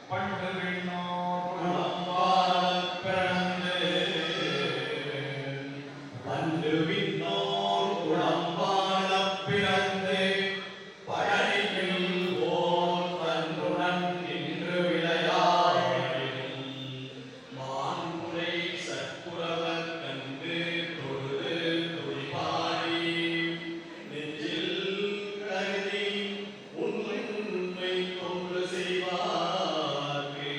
பண்டு விண்ணோர் குளம்பாடப் பிறந்து பண்டு விண்ணோர் குளம்பாடப் பிறந்து பழனியில் ஓர் தன்னுடன் நின்று விளையாடினும் மான்முறை சற்குரவர் கண்டு தொழுது துதிபாடி நெஞ்சில் கருதி உண்மை தொன்று செய்வார்க்கு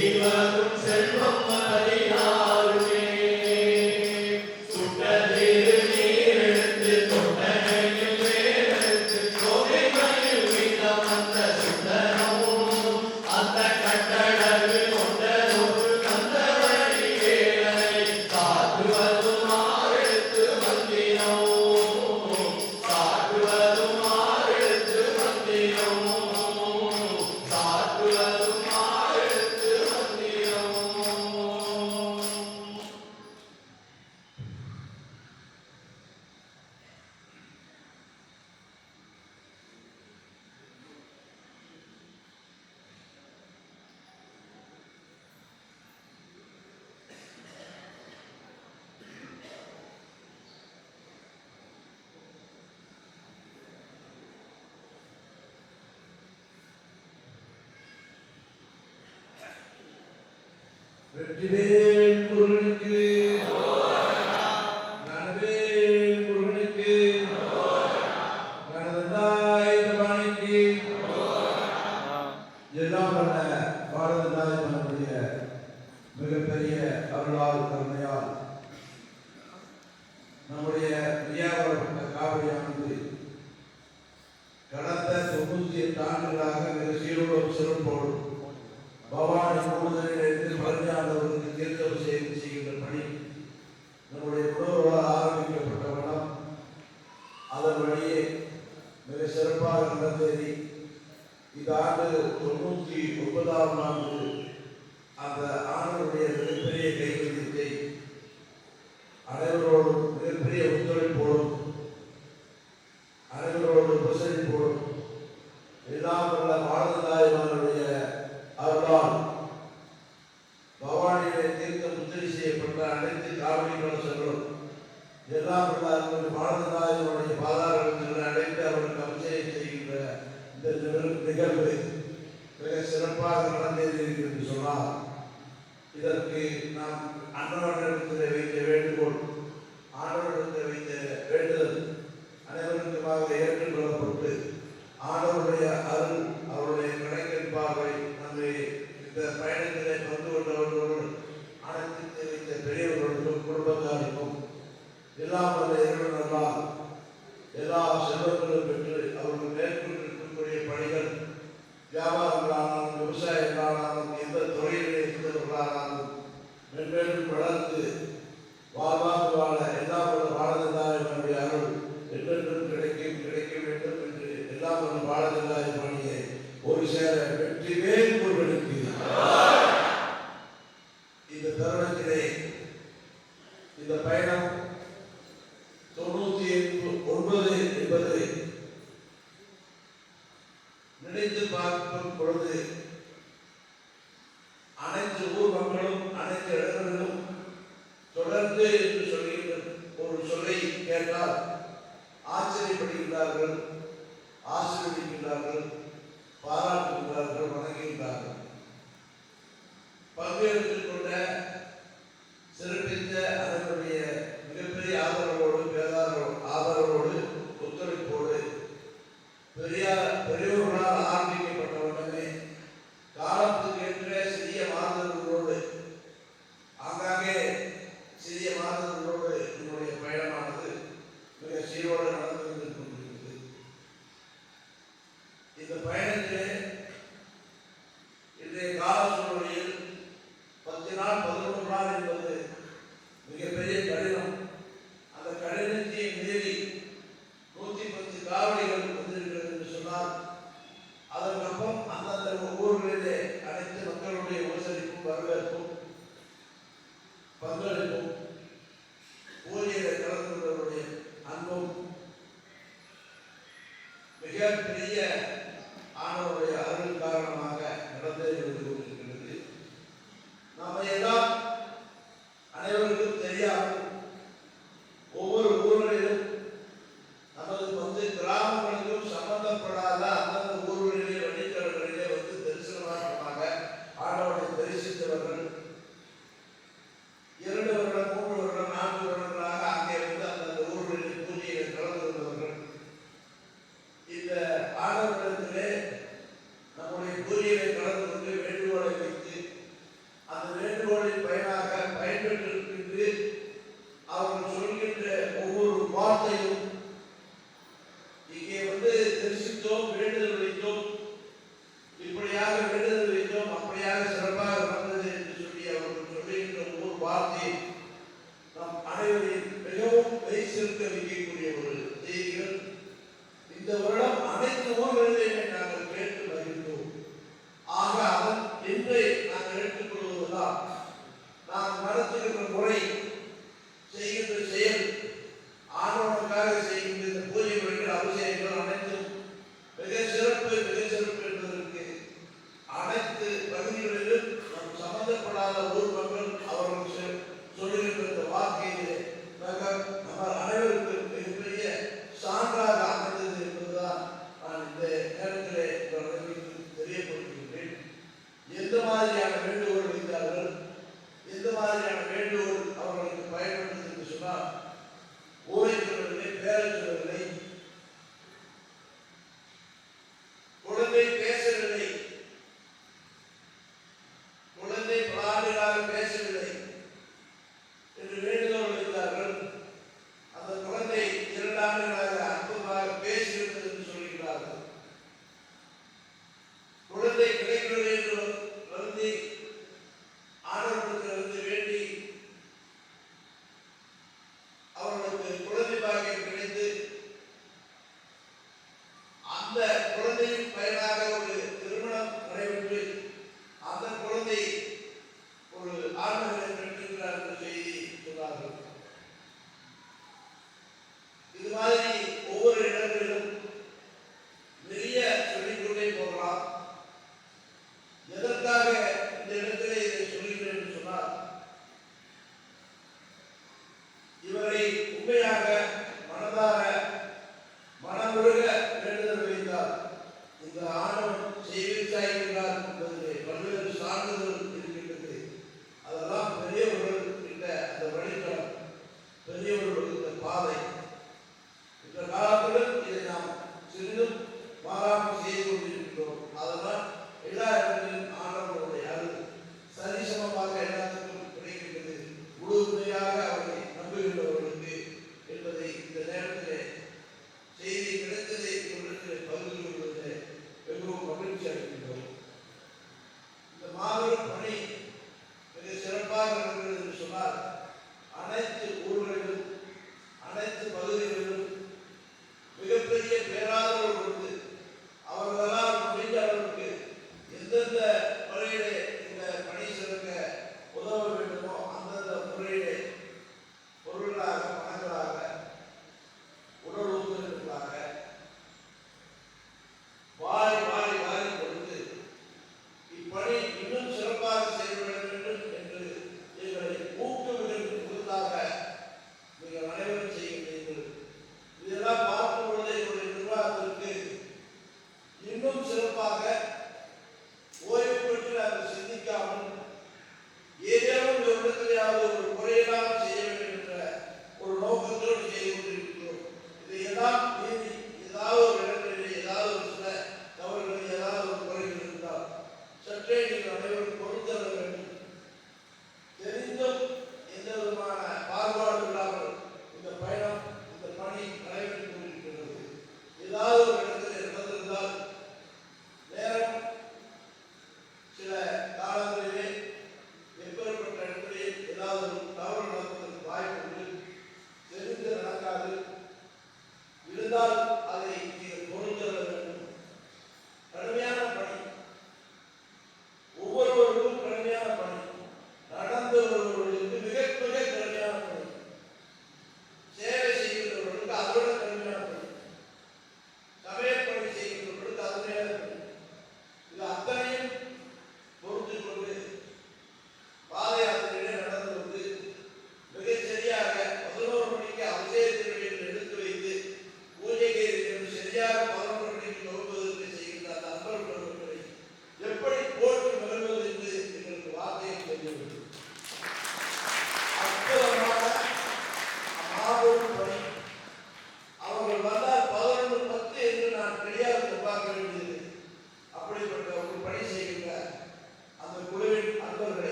பொங்கிவரும் செல்வம் அறியாருமே சுட்டதீரு நீரெடுத்து தொட்டகையில் வேரெடுத்து கோகைகளில் வீதம் அந்த சுந்தரம் அந்த கட்டழகு கொண்டதொரு கந்தவழி வேலனை காட்டுவதும் ஆரெடுத்து வந்தினோம் காட்டுவதும் ஆரெடுத்து வந்தினோம் காட்டுவதும் ஆரெடுத்து வந்தினோம். வெற்றிவேல் முருகனுக்கு நனவேல் முருகனுக்கு நனதந்தாய் தபானிக்கு எல்லாம் வல்ல பாரதந்தாய் நம்முடைய மிகப்பெரிய அருளால் கருணையால் நம்முடைய வியாபாரப்பட்ட காவிரியானது கடந்த 98 ஆண்டுகளாக மிக சீரோடும் சிறப்போடும் பவானி கூடுதலிலிருந்து பழனியாளர்களுக்கு தீர்த்தபிஷேகம் செய்கின்ற பணி நம்முடைய முன்னோர்களால் ஆரம்பிக்கப்பட்ட வனம் அதன் வழியே மிக சிறப்பாக நடந்தேறி இந்த ஆண்டு 99ஆம் ஆண்டு அந்த ஆண்டுடைய மிகப்பெரிய கைவல்யத்தை அனைவரோடும் மிகப்பெரிய ஒத்துழைப்போடும் அனைவரோடு உபசரிப்போடும் எல்லாம் வல்ல பாரதந்தாய்மாருடைய அருளால் பவானியிலே தீர்த்த முத்திரை செய்யப்பட்ட அனைத்து காவிரி கலசங்களும் எல்லாம் வல்ல பாரதந்தாய்மாருடைய பாதாரங்கள் அழைத்து அவர்களுக்கு அபிஷேகம் செய்கின்ற இந்த நிகழ்வு மிக சிறப்பாக நடந்தேறியிருக்கிறது என்று சொன்னால் இதற்கு நாம் அன்னவரிடத்தில் வைத்த வேண்டுகோள் ஆண்டவரிடத்தில் வைத்த வேண்டுதல் அனைவருக்குமாக ஏற்றுக்கொள்ளப்பட்டு ஆண்டவருடைய அருள் அவருடைய கணக்கின் பார்வை நம்மை இந்த பயணத்திலே பங்கு கொண்டவர்களோடு அனைத்து வைத்த பெரியவர்களுக்கும் குடும்பத்தாருக்கும் எல்லாம் வல்ல இறைவனால் எல்லா செல்வங்களும் பெற்று அவர்கள் மேற்கொண்டிருக்கக்கூடிய பணிகள் வியாபாரங்களானாலும் விவசாயங்களானாலும் எந்த தொழிலிலே இருந்தவர்களானாலும் மென்மேலும் வளர்ந்து வாழ்வாங்க வாழ எல்லாம் வல்ல பாரதந்தாய்மாருடைய அருள் என்றென்றும் கிடைக்க வேண்டும் என்று எல்லாம் வல்ல பாரதந்தாய் பணியை ஒரு சேர வெற்றிவேல் முருகனுக்கு இந்த தருணத்திலே இந்த பயணம் 99 என்பது நினைத்து பார்க்கும் பொழுது அனைத்து ஊர் மக்களும் அனைத்து இடங்களிலும் தொடர்ந்து என்று சொல்கின்ற ஒரு சொல்லை கேட்டால் ஆச்சரியப்படுகின்றார்கள், ஆசீர்வதிக்கின்றார்கள், பாராட்டுகின்றார்கள், வணங்குகின்றார்கள். பங்கெடுத்துக் கொண்ட சிறப்பித்த அதனுடைய மிகப்பெரிய ஆதரவோடு ஆதரவோடு ஒத்துழைப்போடு பெரியோர்களால் ஆரம்பிக்கப்பட்ட உடனே காலத்துக்கு ஏற்ற சிறிய மாதங்களோடு ஆங்காங்கே சிறிய மாதங்களோடு என்னுடைய பயணமானது மிக சீரோடு நடந்து கொண்டிருக்கிறது. இந்த பயணத்திலே இன்றைய கால சூழ்நிலையில் 10 நாள் 11 நாள் என்பது மிகப்பெரிய கடினம். அந்த கடினத்தை மீறி 110 காவடிகள் வந்திருக்கிறது என்று சொன்னால் அதற்கப்புறம் அந்தந்த ஊர்களிலே அனைத்து மக்களுடைய உபசரிப்பும் வரவேற்பும் பங்களிப்பும் ஊழியரை கலந்து கொண்டவருடைய அன்பும் மிகப்பெரிய ஆண்டவருடைய அருள் காரணமாக நடந்தேறி வந்து கொண்டிருக்கிறது. நாம எல்லாம் அனைவருக்கும் தெரியாமல் ஒவ்வொரு ஊர்களிலும் நமது கிராமங்களுக்கும் சம்பந்தப்படாத அந்தந்த ஊர்களிலே வழித்தடங்களிலே வந்து தரிசனமாக ஆண்டவரை தரிசித்தவர்கள் 2 ஊர் மக்கள் அவர்கள் சொல்லுகின்ற இந்த வார்த்தையிலே நம்ம அனைவருக்கும் மிகப்பெரிய சான்றாக அமைந்தது என்பதுதான் நான் இந்த நேரத்திலே உங்களுக்கு தெரியப்படுத்துகின்றேன். எந்த மாதிரியான வேண்டுகோள் வைத்தார்கள், எந்த மாதிரியான வேண்டுகோள் அவர்களுக்கு பயன்படுது என்று சொன்னால், ஊரை சொல்லவில்லை, பேரை சொல்லவில்லை, குழந்தை பேசவில்லை, குழந்தை பல ஆண்டுகளாக பேசவில்லை,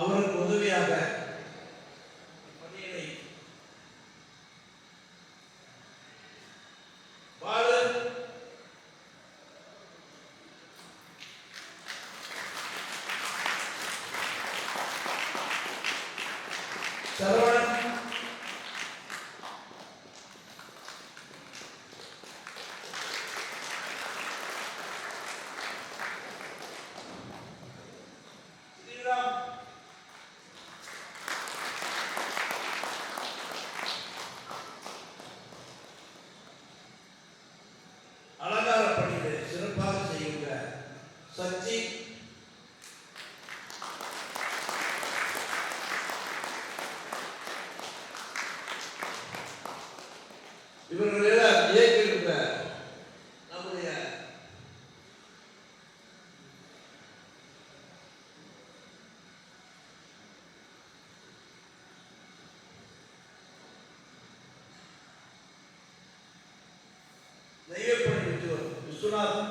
அவருக்கு உதவியாக பணியினை பாலு சரவணன் ஸ்ரீராம் அலங்கார பணிகளை சிறப்பாக செய்கின்ற சச்சி இவர்களெல்லாம் இயக்குகின்ற நம்முடைய நெய்வேப்பணி விஸ்வநாதன்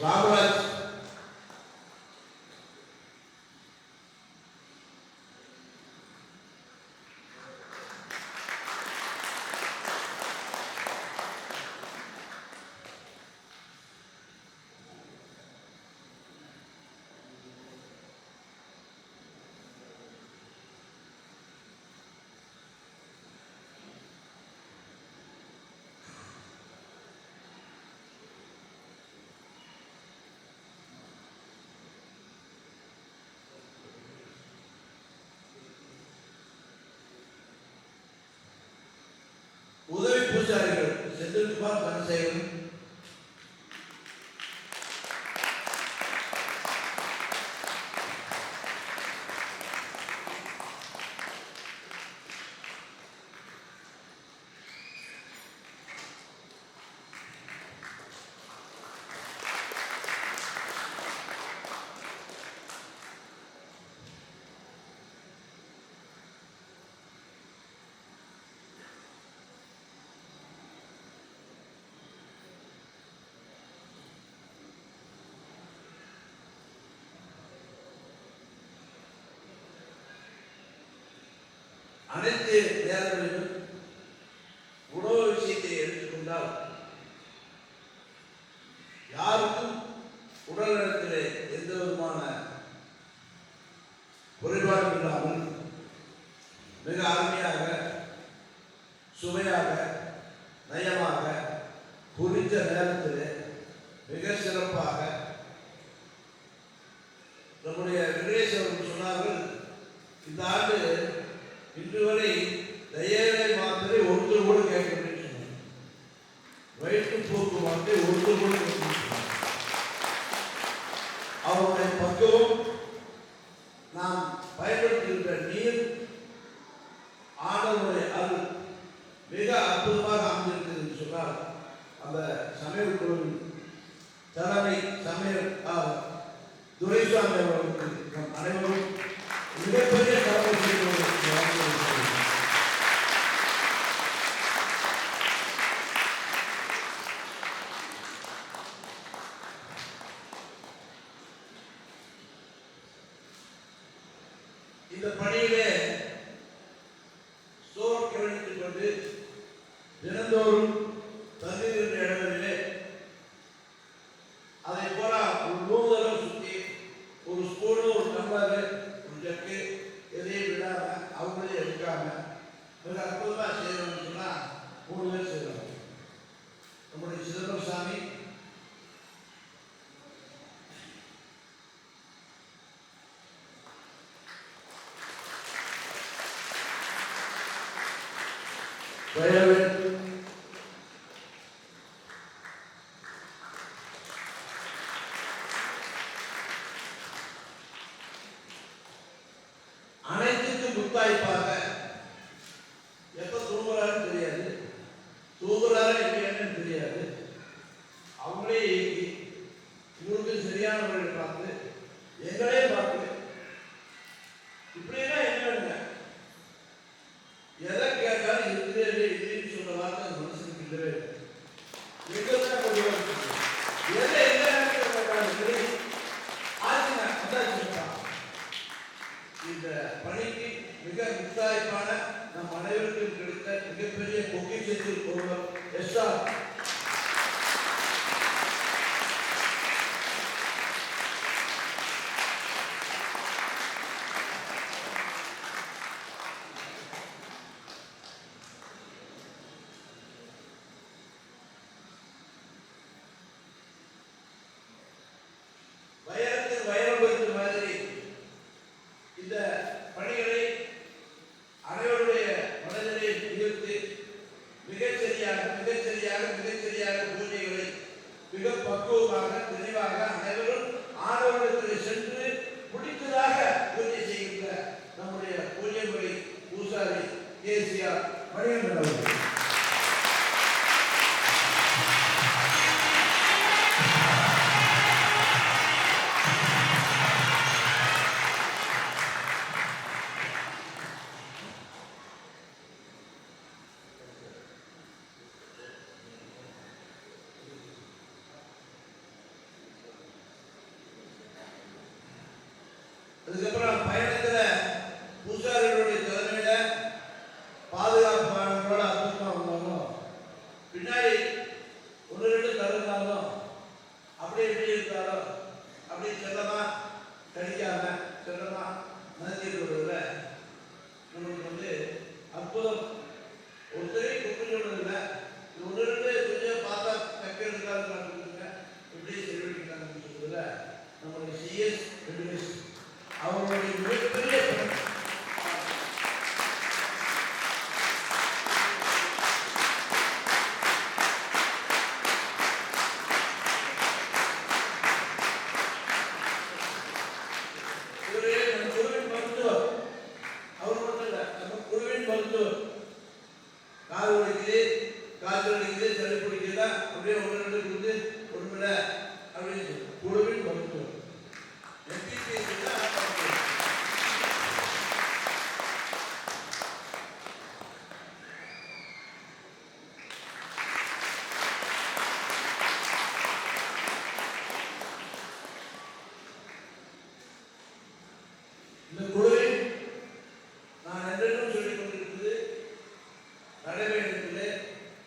ராமராஜ் உதவி பூஜாரிகள் செந்தில்குமார் தனசேகரன் அனைத்து நேரங்களிலும் உணவு விஷயத்தை எடுத்துக்கொண்டால் யாருக்கும் உடல் நலத்திலே எந்த விதமான குறைபாடும் இல்லாமல் மிக அருமையாக சுவையாக நயமாக குறித்த நேரத்திலே மிக சிறப்பாக நம்முடைய வெங்கடேஷ் அவர்கள் சொன்னார்கள், இந்த ஆண்டு இன்று வரை தயவை மாத்திரை ஒன்று கூட கேட்கவில்லை சொன்னார். வயிற்றுப்போக்கு மாத்திரை ஒன்று கூட கேட்கவில்லை. அவருடைய பக்குவம் நாம் பயன்படுத்துகின்ற நீர் ஆண்டவருடைய அருள் மிக அற்புதமாக அமைந்திருக்கிறது என்று சொன்னால் அந்த சமையல் குழுவின் தலைமை சமையல் துரைசாமி அவர்களுக்கு நம் அனைவரும் மிகப்பெரிய தலைமை இந்த பணியிலே சோர் கவனித்துக் கொண்டு தினந்தோறும் தங்குகின்ற இடங்களிலே அதை போல ஒரு 3 தடவை சுற்றி ஒரு ஸ்பூனு ஒரு டம்ளரு ஒரு ஜக்கு எதையும் விடாம அவங்களே எடுக்காம மிக அற்புதமாக செய்யணும்னு சொன்னா 3 பேர் செய்யணும். நம்முடைய சிதம்பரம் சாமி, அனைத்துக்கும் முத்தாய்ப்பாக எப்ப தூங்குறாருன்னு தெரியாது, தூங்குறாரு இல்லையான்னு தெரியாது, அவங்களே இயக்கி இவருக்கு சரியான முறையை பார்த்து எங்களே பார்த்து இப்படின்னா என்ன எதை கேட்டாலும் இருக்குதே இல்லைன்னு சொன்ன வார்த்தை மனசுக்கு இல்லவே. எங்கதான் கொண்டு வந்து எதை எந்த நேரத்தில் கேட்டாலும் சரி ஆச்சுங்க வந்தாச்சுங்க. இந்த பணிக்கு மிக முத்தாய்ப்பான நம் அனைவருக்கும் கிடைத்த மிகப்பெரிய பொக்கிஷத்தில் ஒருவர் எஸ்ஆர். வைரத்தில் வைரம் வைத்த மாதிரி இந்த பணிகளை அனைவருடைய மனதிலே ஈர்த்து மிகச்சரியாக பூஜைகளை மிக பக்குவமாக தெளிவாக அனைவரும் ஆடவரிடத்தில் சென்று முடித்ததாக பூஜை செய்கின்ற நம்முடைய பூஜை முறை பூசாரி கேசிஆர் மணிகண்டன் அவர்கள். அதுக்கப்புறம் பயணத்தில் பூசாரிகளுடைய தலைமையில பாதுகாப்பு வாகனங்களோட அற்புதமாக வந்தாலும் பின்னாடி ஒன்று ரெண்டு தடுத்தாலும் அப்படியே எப்படி இருந்தாலும் அப்படி செல்லமா கடிக்காம செல்லமா மனதில் விடுறதுல நம்மளுக்கு வந்து அற்புதம். ஒருத்தரையும் குப்பை சொல்றதில்லை. ஒன்று ரெண்டு கொஞ்சம் பார்த்தா தக்க எடுக்காதுங்க எப்படி செலவழிக்கிறாங்கன்னு சொல்றதுல நம்மளுடைய சிஎஸ் வெங்கடேஷ் அவருடைய மிகப்பெரிய குழுவின் மருத்துவர். அவர் மட்டும் இல்லை, நம்ம குழுவின் மருத்துவர். காது வலிக்குது, காய்ச்சல் அடிக்குது, சளி பிடிக்குதா அப்படியே ஒன்று ரெண்டு கொடுத்து ஒன்றுமில்ல அப்படின்னு குழுவின் மருத்துவர். இந்த குழுவில் நான் என்றும் சொல்லிக் கொண்டிருக்கிறது நடைபெறத்திலே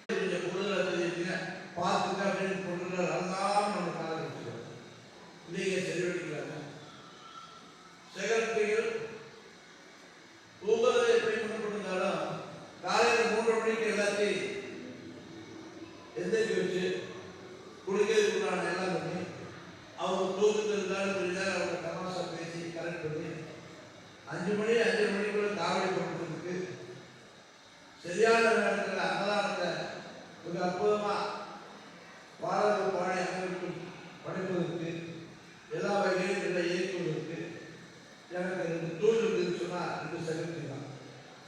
கொஞ்சம் கூடுதலாக தெரியுங்க பார்த்துக்க அப்படின்னு பொருள் எல்லாம் நம்ம காலம் வச்சுக்கிறோம். நீங்கள் செலவழிக்கிறாங்க செகரட்ரிகள் தூங்குறதை எப்படி கொண்டிருந்தாலும் காலையில் 3 மணிக்கு எல்லாத்தையும் எந்திரிக்க வச்சு குடிக்கிறதுக்குள்ளான எல்லாம் பண்ணி அவங்க தூக்கத்தில் இருந்தாலும் கொஞ்ச நேரம் அவங்க தமாசா பேசி கரெக்ட் பண்ணி 5 மணிக்குள்ள காவடி பண்ணுறதுக்கு சரியான நேரத்தில் அன்னதானத்தை மிக அற்புதமாக வாழ பாடி அனைவருக்கும் படைப்பதற்கு எல்லா வகையிலும் இதை இயக்குவதற்கு எனக்கு 2 தூள் இருக்குன்னு சொன்னால் 2 செகண்ட் தான்.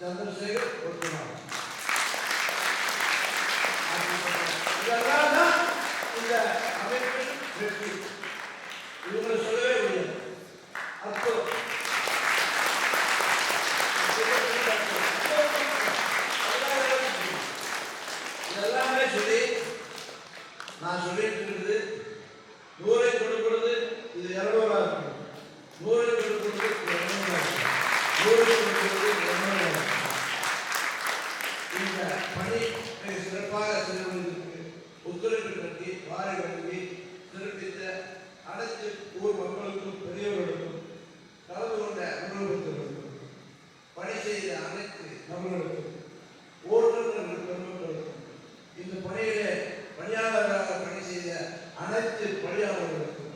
சந்திரசேகர் ஒருத்தர் இதெல்லாம் தான் இந்த அமைப்பின் வெற்றி. இவங்களை சொல்லவே முடியாது. அற்புதம். இதெல்லாமே சொல்லி நான் சொல்லிட்டு இருக்குது 100 கொடுக்கிறது இது 200 இருக்கும். 100 கொடுக்கிறது 200 100 கொடுக்கிறது 200. இந்த பணி சிறப்பாக செல்வதற்கு ஒத்துழைப்பு நல்கி வாரி வழங்கி சிறப்பித்த அனைத்து ஊர் மக்களுக்கும் பெரியவர்களுக்கும் கலந்து கொண்ட உணர்வுகளுக்கும் பணி செய்த அனைத்து நபர்களுக்கும் ஓட்டுநர்கள் பெருமக்களுக்கும் இந்த பணியிலே பணியாளராக பணி செய்த அனைத்து பணியாளர்களுக்கும்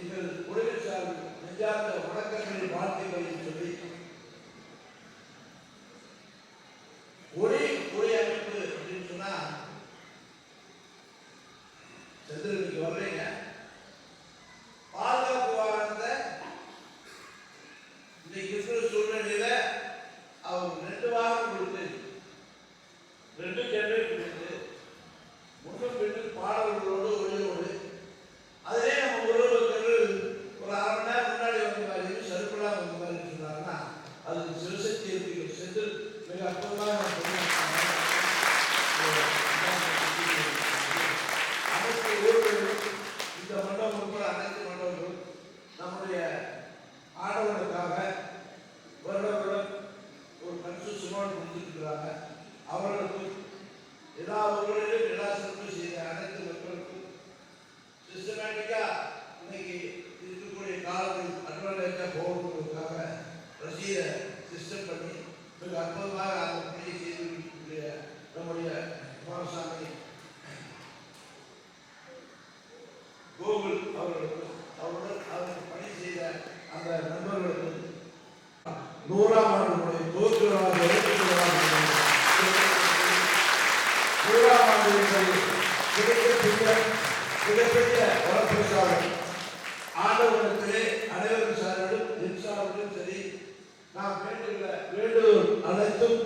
எங்கள் குழுவின் சார்பில் நெஞ்சார்ந்த வணக்கங்களின் வாழ்த்துக்களையும் சொல்லி ஒளி அமைப்பு அப்படின்னு சொன்னா செந்திலுக்கு வர்றீங்க பாதுகாப்பு வாகனத்தை இன்னைக்கு இருக்கிற சூழ்நிலையில அவங்க 2 வாகனம் கொடுத்து 2 ஜெனரேட்டர் கொடுத்து முன்னும் பின்னும் பாடல்களோடு ஒளியோடு அதிலே நம்ம ஒரு அரை மணி நேரம் முன்னாடி வந்த மாதிரி சருப்பெல்லாம் வந்த மாதிரி சொன்னாங்கன்னா அது சிவசக்தி இருக்கு. செந்தில் மிக அற்புதமாக அவர்களுக்கும் அவருடன் அவருக்கு பணி செய்த அந்த நண்பர்களுக்கும் 100ஆம் ஆண்டுடைய துவக்க விழாவை 100ஆம் ஆண்டு என்பது மிகப்பெரிய வரப்பிரசாதம். ஆண்டவர்களுக்கு அனைவரும் சார்பிலும் என் சார்பிலும் சரி நாம் வேண்டுகிற வேண்டுதல் அனைத்தும்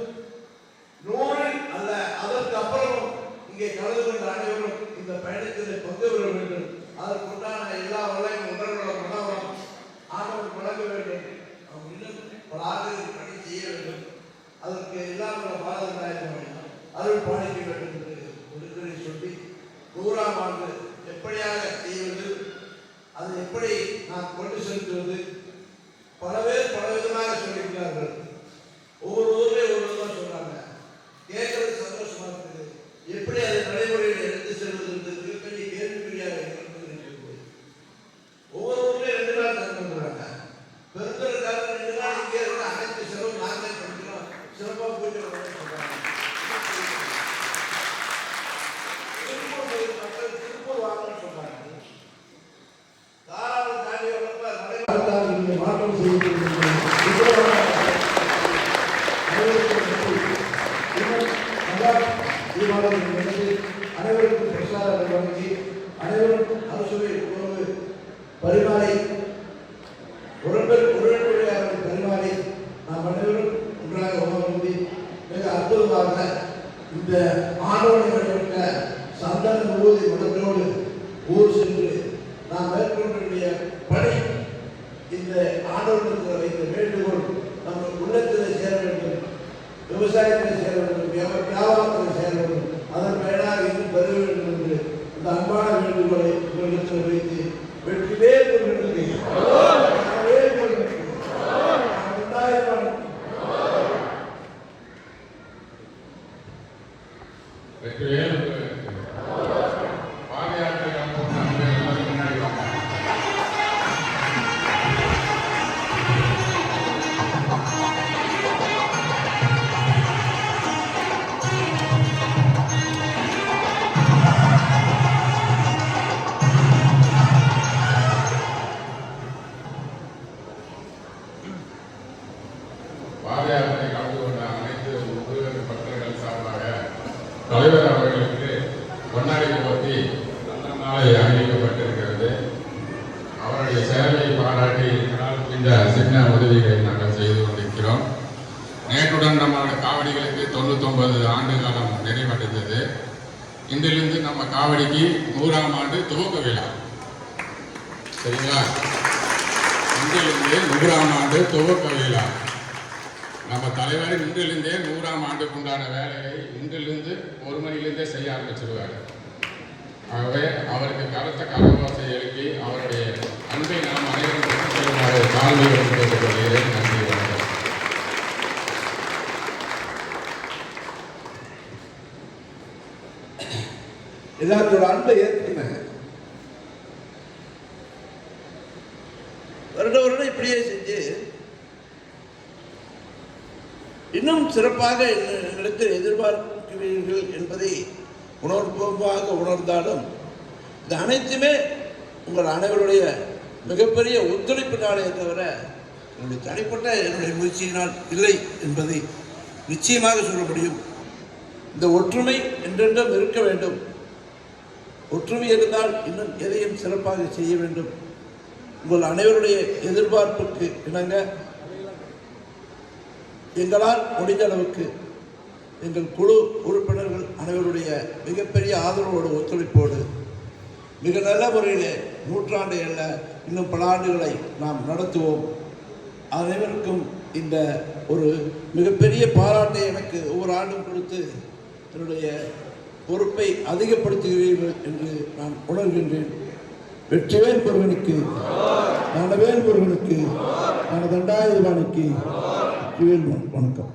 100 அல்ல அதற்கு அப்புறமும் இங்கே கலந்து கொண்ட அனைவரும் இந்த பயணத்தில் பங்கு பெற வேண்டும். அதற்குண்டான எல்லா வளையும் உடல்நலம் மனவளம் ஆண்டவன் வழங்க வேண்டும். நாம் இன்னும் பல ஆண்டுகள் பணி செய்ய வேண்டும். அதற்கு எல்லாம் பாதகமாக அருள் பாலிக்க வேண்டும் என்று ஒடுக்கலை சொல்லி 100ஆம் ஆண்டு எப்படியாக செய்வது, அதை எப்படி நாம் கொண்டு செலுத்துவது, பல பேர் பல விதமாக சொல்லியிருக்கிறார்கள். ஒவ்வொரு ஊர்லேயும் ஒரு விதமாக சொல்றாங்க. கேட்கறது சந்தோஷமா இருக்குது. எப்படி அதை நடைமுறையில் எடுத்து செல்வது என்பது பெரிய கேள்விக்குறியாக இருக்கிறது. ஒவ்வொரு ஊர்லேயும் 2 நாள் தங்க வந்துடுறாங்க. பெருந்தருக்காக 2 நாள் இங்கே இருக்க அனைத்து செலவு நாங்களே பண்ணிக்கிறோம், சிறப்பாக போயிட்டு சொல்றாங்க. திருப்பூர் வாங்கன்னு சொல்றாங்க. தாராளம் தாண்டி மாற்றம் அனைவருக்கும் பிரசாதத்தை வழங்கி அனைவருக்கும் அரசுவை உணவு பரிமாறி உடனுடைய பரிமாறி நாம் அனைவரும் ஒன்றாக உணவு மிக அற்புதமாக இந்த ஆண்டவனை வழிபட்ட சந்தன ஊதி மனத்தோடு ஊர் சென்று நாம் மேற்கொண்டிருக்கிற பணி இந்த ஆண்டவனத்தில் வைத்த வேண்டுகோள் நம்ம உள்ளத்தில் சேர வேண்டும், விவசாயத்தில் சேர வேண்டும், வியாபாரத்தில் சேர வேண்டும், அதன் மேலாக இன்னும் பெற வேண்டும் என்று இந்த அன்பான வேண்டுகோளை உங்களிடத்தில் வைத்து வெற்றிலே பாதயாத்திரை கலந்து கொண்ட அனைத்து முருகர் பக்தர்கள் சார்பாக தலைவர் அவர்களுக்கு பொன்னாடை போர்த்தி நாளை அறிவிக்கப்பட்டிருக்கிறது. அவருடைய சேவையை பாராட்டி இந்த சின்ன உதவிகளை நாங்கள் செய்து கொண்டிருக்கிறோம். நேற்றுடன் நம்மளோட காவடிகளுக்கு 99 ஆண்டு காலம் நிறைவடைந்தது. இன்றிலிருந்து நம்ம காவடிக்கு 100ஆம் ஆண்டு துவக்க விழா. சரிங்களா? இன்றிலிருந்து 100ஆம் ஆண்டு துவக்க விழா. நம்ம தலைவர் இன்றிலிருந்தே 100ஆம் ஆண்டுக்குண்டான வேலையை இன்றிலிருந்து 1 மணிலிருந்தே செய்ய ஆரம்பிச்சிருவார். ஆகவே அவருக்கு கருத்த கரவாசை எழுப்பி அவருடைய அன்பை நாம் அனைவரும் பெற்றுச் செல்லுமாறு தாழ்மையுடன் கேட்டுக்கொள்கிறேன். நன்றி, வணக்கம். எல்லாத்தோட அன்பை ஏற்றுக்கினாங்க. வருடம் இப்படியே செஞ்சு இன்னும் சிறப்பாக எங்களிடத்தில் எதிர்பார்க்கிறீர்கள் என்பதை உணர்வுபூர்வமாக உணர்ந்தாலும் இது அனைத்துமே உங்கள் அனைவருடைய மிகப்பெரிய ஒத்துழைப்பினாலே தவிர என்னுடைய தனிப்பட்ட என்னுடைய முயற்சியினால் இல்லை என்பதை நிச்சயமாக சொல்ல முடியும். இந்த ஒற்றுமை என்றென்றும் இருக்க வேண்டும். ஒற்றுமை இருந்தால் இன்னும் எதையும் சிறப்பாக செய்ய வேண்டும். உங்கள் அனைவருடைய எதிர்பார்ப்புக்கு இணங்க எங்களால் முடிந்த அளவுக்கு எங்கள் குழு உறுப்பினர்கள் அனைவருடைய மிகப்பெரிய ஆதரவோடு ஒத்துழைப்போடு மிக நல்ல முறையில் 100 ஆண்டு அல்ல இன்னும் பல ஆண்டுகளை நாம் நடத்துவோம். அனைவருக்கும் இந்த ஒரு மிகப்பெரிய பாராட்டை எனக்கு ஒவ்வொரு ஆண்டும் கொடுத்து என்னுடைய பொறுப்பை அதிகப்படுத்துகிறீர்கள் என்று நான் உணர்கின்றேன். வெற்றிவேல் முருகனுக்கு, ஞானவேல் முருகனுக்கு, ஞான தண்டாயுதபாணிக்கு வணக்கம்.